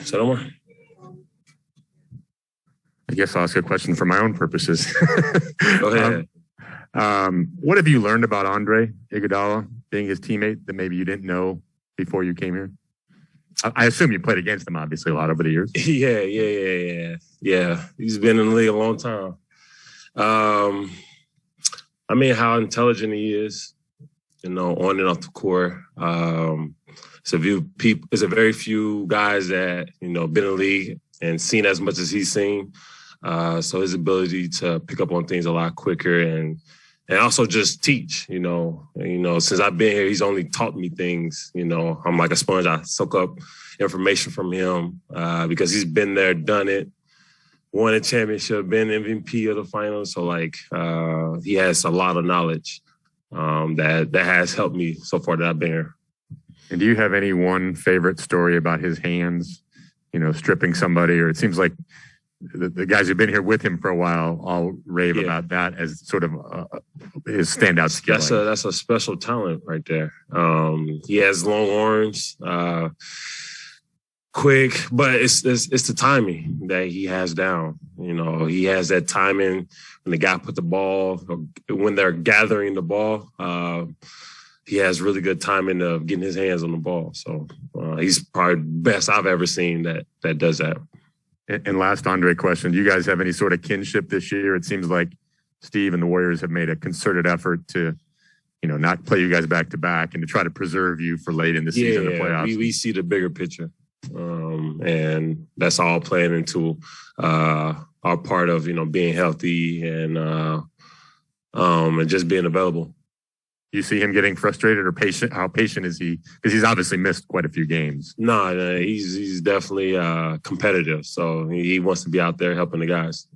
Say no more. I guess I'll ask a question for my own purposes. Go ahead. What have you learned about Andre Iguodala, being his teammate, that maybe you didn't know before you came here? I assume you played against him, obviously, a lot over the years. Yeah. He's been in the league a long time. I mean, how intelligent he is, on and off the court. It's a very few guys that, been in the league and seen as much as he's seen. So his ability to pick up on things a lot quicker and also just teach, since I've been here, he's only taught me things, I'm like a sponge. I soak up information from him because he's been there, done it, won a championship, been MVP of the finals. So he has a lot of knowledge that has helped me so far that I've been here. And do you have any one favorite story about his hands, stripping somebody? Or it seems like the guys who've been here with him for a while all rave about that as sort of his standout skill. That's a special talent right there. He has long arms, quick, but it's the timing that he has down. He has that timing when the guy put the ball, or when they're gathering the ball. He has really good timing of getting his hands on the ball. So he's probably the best I've ever seen that does that. And last Andre question, do you guys have any sort of kinship this year? It seems like Steve and the Warriors have made a concerted effort to, not play you guys back to back and to try to preserve you for late in the season, the playoffs. We see the bigger picture. And that's all playing into our part of, being healthy and just being available. You see him getting frustrated or patient? How patient is he? Because he's obviously missed quite a few games. No, he's definitely competitive. So he wants to be out there helping the guys.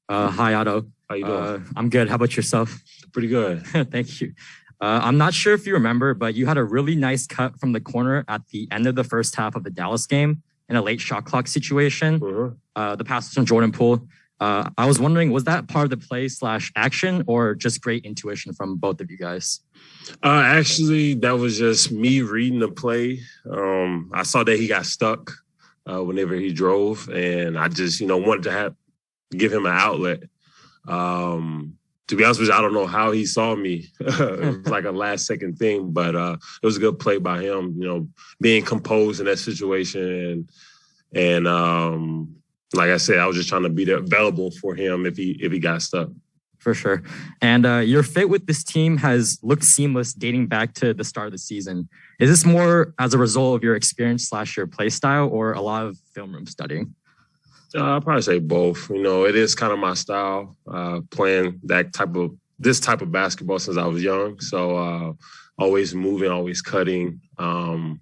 Hi, Otto. How you doing? I'm good. How about yourself? Pretty good. Thank you. I'm not sure if you remember, but you had a really nice cut from the corner at the end of the first half of the Dallas game in a late shot clock situation. Mm-hmm. The pass was from Jordan Poole. I was wondering, was that part of the play / action or just great intuition from both of you guys? Actually, that was just me reading the play. I saw that he got stuck whenever he drove, and I just, wanted to give him an outlet. To be honest with you, I don't know how he saw me. It was like a last-second thing, but it was a good play by him, being composed in that situation. And like I said, I was just trying to be there available for him if he got stuck. For sure. And your fit with this team has looked seamless dating back to the start of the season. Is this more as a result of your experience / your play style or a lot of film room studying? I'll probably say both. It is kind of my style, playing this type of basketball since I was young. So always moving, always cutting. And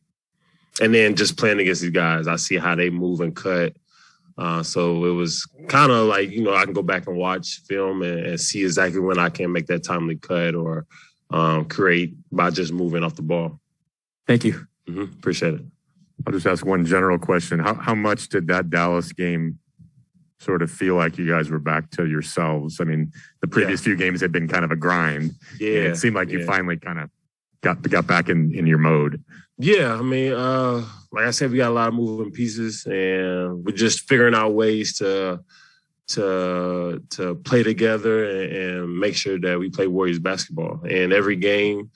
then just playing against these guys, I see how they move and cut. So it was kind of like, I can go back and watch film and see exactly when I can make that timely cut or create by just moving off the ball. Thank you. Mm-hmm. Appreciate it. I'll just ask one general question. How much did that Dallas game sort of feel like you guys were back to yourselves? I mean, the previous few games had been kind of a grind. Yeah. It seemed like you finally kind of got back in your mode. Yeah, I mean, like I said, we got a lot of moving pieces, and we're just figuring out ways to play together and make sure that we play Warriors basketball. And every game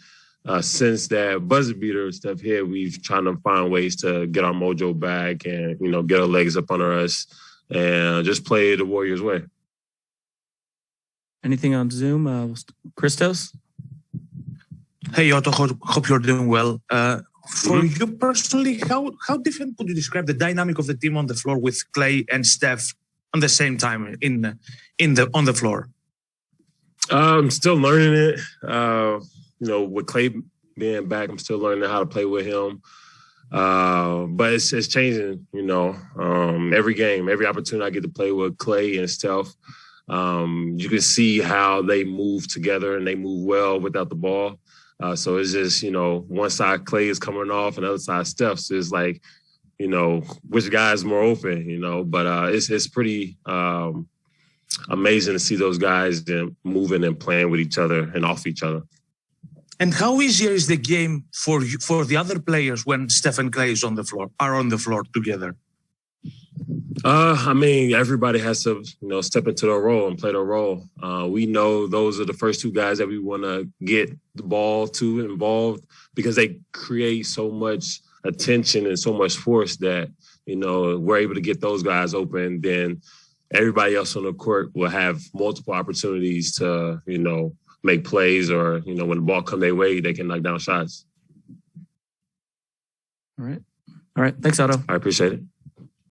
since that buzzer beater stuff here, we've trying to find ways to get our mojo back and get our legs up under us and just play the Warriors way. Anything on Zoom, Christos? Hey, Otto, hope you're doing well. For you personally, how different would you describe the dynamic of the team on the floor with Clay and Steph on the same time on the floor? I'm still learning it. With Clay being back, I'm still learning how to play with him. But it's changing. Every game, every opportunity I get to play with Clay and Steph, you can see how they move together and they move well without the ball. So it's just, one side Clay is coming off and the other side Steph. So it's like, which guy is more open, but it's pretty amazing to see those guys moving and playing with each other and off each other. And how easier is the game for the other players when Steph and Clay are on the floor together? I mean, everybody has to, step into their role and play their role. We know those are the first two guys that we want to get the ball to involved because they create so much attention and so much force that, we're able to get those guys open. Then everybody else on the court will have multiple opportunities to, make plays or, when the ball comes their way, they can knock down shots. All right. Thanks, Otto. I appreciate it.